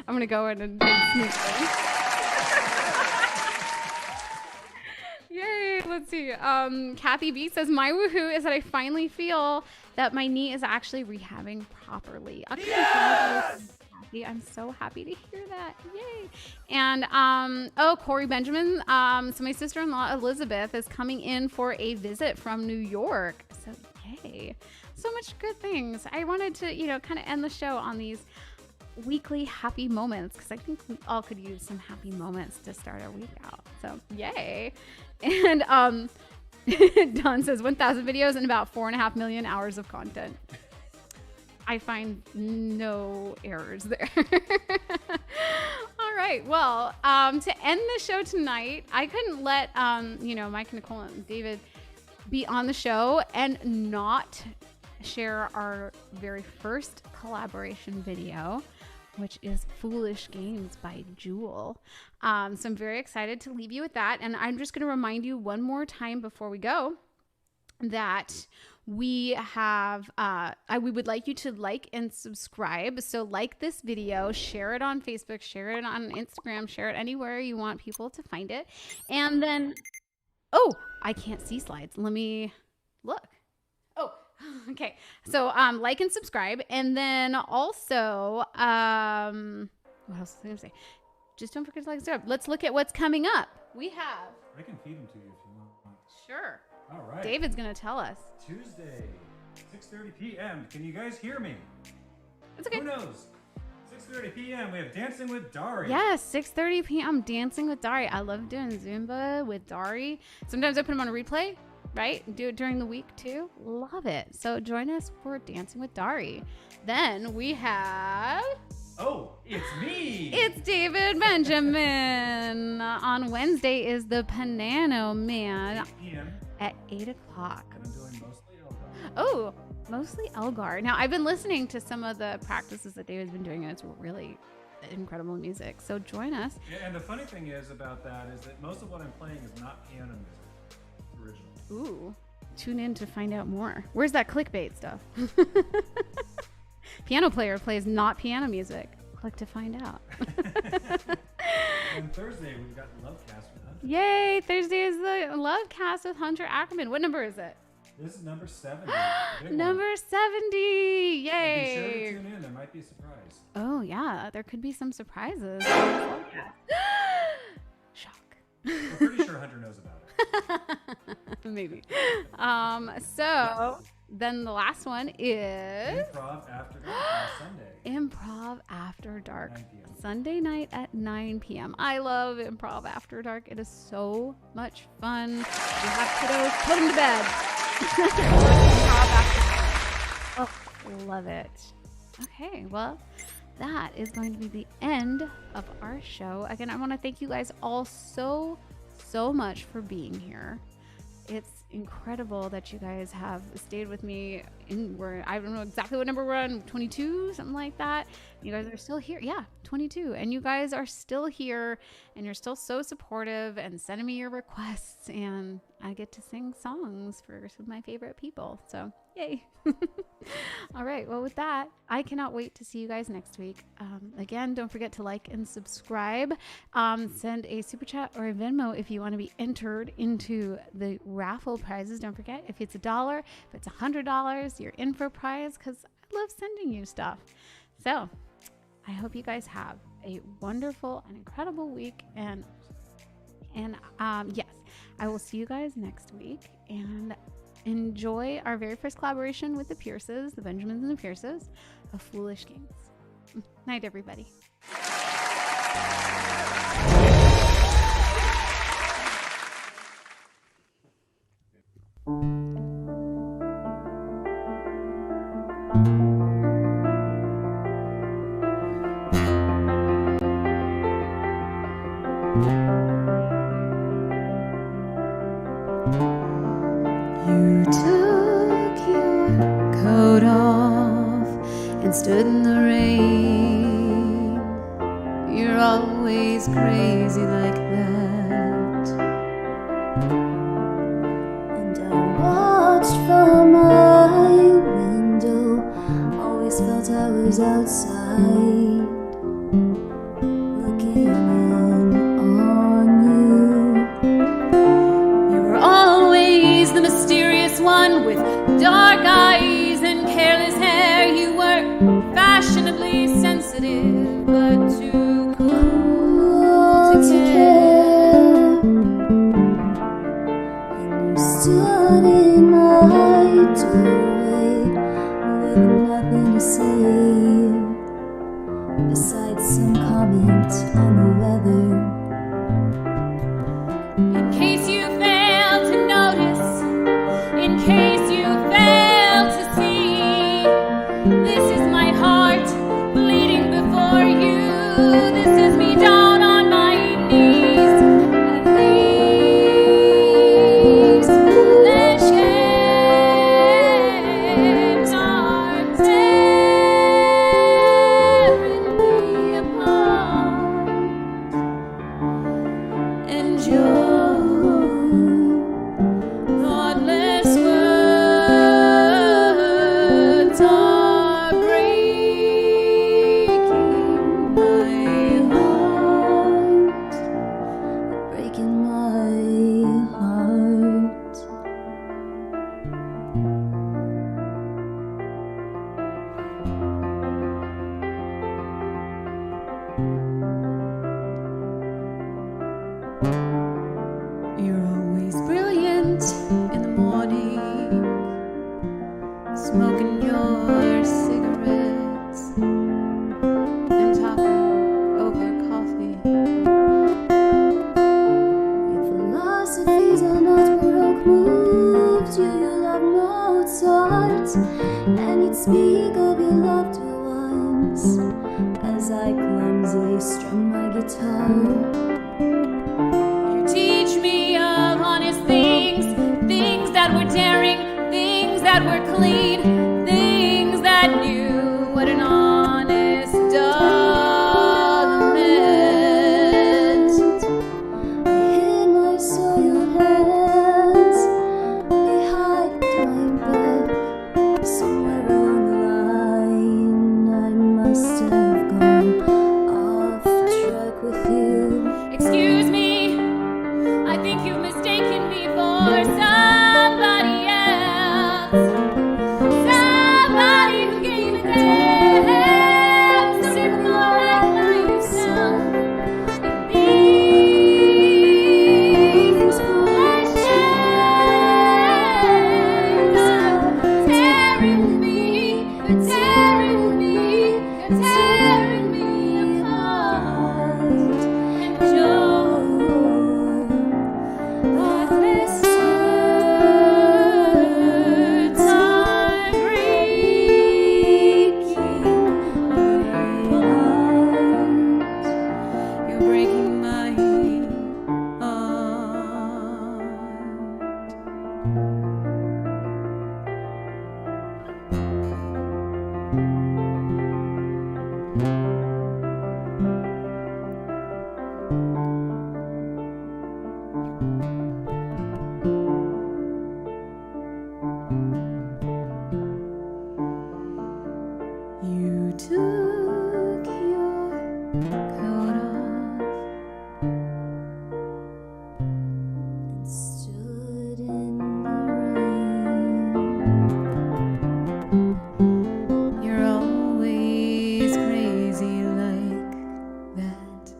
I'm gonna go in and sneak in. Yay, let's see. Kathy B says, my woohoo is that I finally feel that my knee is actually rehabbing properly. Congratulations, Kathy. I'm so happy to hear that. Yay. And, Corey Benjamin. So my sister-in-law, Elizabeth, is coming in for a visit from New York. So yay. So much good things. I wanted to, kind of end the show on these weekly happy moments, because I think we all could use some happy moments to start our week out. So yay. And Don says 1,000 videos and about 4.5 million hours of content. I find no errors there. All right. Well, to end the show tonight, I couldn't let Mike, Nicole, and David be on the show and not share our very first collaboration video, which is Foolish Games by Jewel. So I'm very excited to leave you with that. And I'm just going to remind you one more time before we go that we have, we would like you to like and subscribe. So like this video, share it on Facebook, share it on Instagram, share it anywhere you want people to find it. And then, I can't see slides. Let me look. Okay. So, like and subscribe. And then also, what else was I going to say? Just don't forget to like and subscribe. Let's look at what's coming up. We have. I can feed them to you if you want. Sure. All right. David's going to tell us. Tuesday, 6:30 p.m. Can you guys hear me? It's okay. Who knows? 6:30 p.m. We have Dancing with Dari. Yes, 6:30 p.m. Dancing with Dari. I love doing Zumba with Dari. Sometimes I put them on a replay. Right? Do it during the week too. Love it. So join us for Dancing with Dari. Then we have... Oh, it's me. It's David Benjamin. On Wednesday is the Panano Man 8 p.m. at 8 o'clock. And I'm doing mostly Elgar. Oh, mostly Elgar. Now, I've been listening to some of the practices that David's been doing, and it's really incredible music. So join us. Yeah, and the funny thing is about that is that most of what I'm playing is not piano music. Original. Ooh, tune in to find out more. Where's that clickbait stuff? Piano player plays not piano music. Click to find out. And Thursday, we've got Lovecast with Hunter. Yay! Thursday is the Lovecast with Hunter Ackerman. What number is it? This is number 70. Number 70! Yay! And be sure to tune in. There might be a surprise. Oh, yeah. There could be some surprises. Shock. We're pretty sure Hunter knows about it. Maybe. So then the last one is Improv After Dark on Sunday. Improv After Dark. 9 p.m. Sunday night at 9 p.m. I love Improv After Dark. It is so much fun. You have kiddos, put them to bed. Improv After Dark. Oh, love it. Okay, well, that is going to be the end of our show. Again, I want to thank you guys all so much for being here. It's incredible that you guys have stayed with me. I don't know exactly what number we're on, 22, something like that. You guys are still here. Yeah, 22. And you guys are still here, and you're still so supportive and sending me your requests. And I get to sing songs for some of my favorite people. So yay. All right. Well, with that, I cannot wait to see you guys next week. Again, don't forget to like and subscribe. Send a super chat or a Venmo if you want to be entered into the raffle prizes. Don't forget, if it's $1, if it's $100, you're in for a prize, because I love sending you stuff. So I hope you guys have a wonderful and incredible week. And yes, I will see you guys next week, and enjoy our very first collaboration with the Pierces, the Benjamins and the Pierces, of Foolish Games. Night, everybody. You took your coat off and stood in the rain. You're always crazy like that. And I watched from my window, always felt I was outside, looking in on you. You were always the mysterious one with dark eyes and careless hair. You were fashionably sensitive, but too cool to care. And you stood in my doorway with nothing to say. brilliant on the weather. In case you fail to notice, in case you fail to see, this is my heart bleeding before you. This is me down on my knees. And these foolish games are tearing me apart. And your thoughtless words are breaking my heart, breaking my heart. You're always brilliant in the morning, smoking your cigarettes and talking over coffee. Your philosophies are not Baroque moves. You love Mozart, and you'd speak of your loved ones as I clumsily strum my guitar. You teach me of honest things, things that were daring, things that were clean, things that knew what an honest dollar meant. I hid my soiled hands behind my back. Somewhere along the line, I must have gone off track with you. Excuse me, I think you've mistaken me for somebody else. Somebody who gave a damn, something more like yourself. And these foolish games are tearing me, you're tearing me, you're tearing me apart. And your thoughtless words are breaking my heart. You're breaking my heart. You took your coat off and stood in the rain. You're always crazy like that.